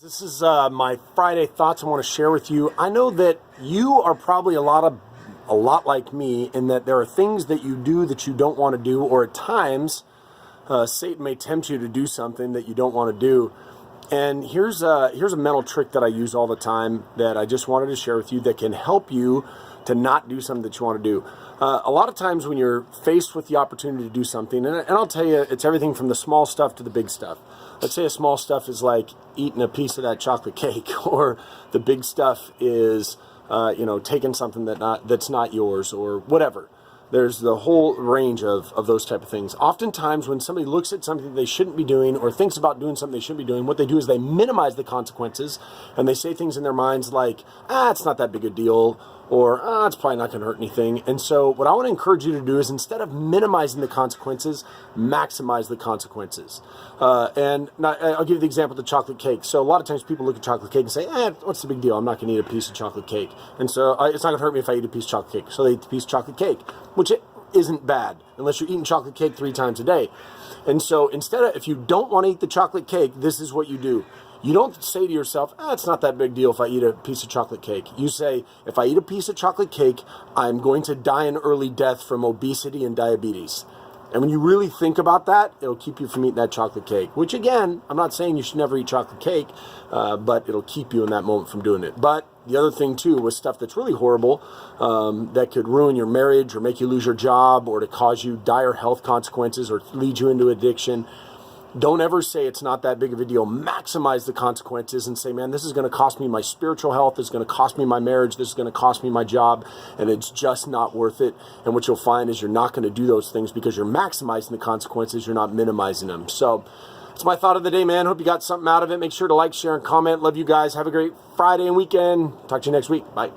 This is my Friday thoughts I want to share with you. I know that you are probably a lot like me in that there are things that you do that you don't want to do, or at times Satan may tempt you to do something that you don't want to do. And here's a mental trick that I use all the time that I just wanted to share with you that can help you to not do something that you want to do. A lot of times when you're faced with the opportunity to do something, and I'll tell you, it's everything from the small stuff to the big stuff. Let's say a small stuff is like eating a piece of that chocolate cake, or the big stuff is, taking something that's not yours, or whatever. There's the whole range of those type of things. Oftentimes when somebody looks at something they shouldn't be doing or thinks about doing something they shouldn't be doing, what they do is they minimize the consequences, and they say things in their minds like, it's not that big a deal, or it's probably not going to hurt anything. And so what I want to encourage you to do is, instead of minimizing the consequences, maximize the consequences. And now, I'll give you the example of the chocolate cake. So a lot of times people look at chocolate cake and say, what's the big deal? I'm not going to eat a piece of chocolate cake. And so it's not going to hurt me if I eat a piece of chocolate cake. So they eat a piece of chocolate cake, which isn't bad unless you're eating chocolate cake 3 times a day. And so if you don't want to eat the chocolate cake, this is what you do. You don't say to yourself, it's not that big deal if I eat a piece of chocolate cake. You say, if I eat a piece of chocolate cake, I'm going to die an early death from obesity and diabetes. And when you really think about that, it'll keep you from eating that chocolate cake. Which, again, I'm not saying you should never eat chocolate cake, but it'll keep you in that moment from doing it. But the other thing, too, was stuff that's really horrible, that could ruin your marriage or make you lose your job or to cause you dire health consequences or lead you into addiction. Don't ever say it's not that big of a deal. Maximize the consequences and say, man, this is going to cost me my spiritual health. This is going to cost me my marriage. This is going to cost me my job. And it's just not worth it. And what you'll find is you're not going to do those things because you're maximizing the consequences. You're not minimizing them. So it's my thought of the day, man. Hope you got something out of it. Make sure to like, share, and comment. Love you guys. Have a great Friday and weekend. Talk to you next week. Bye.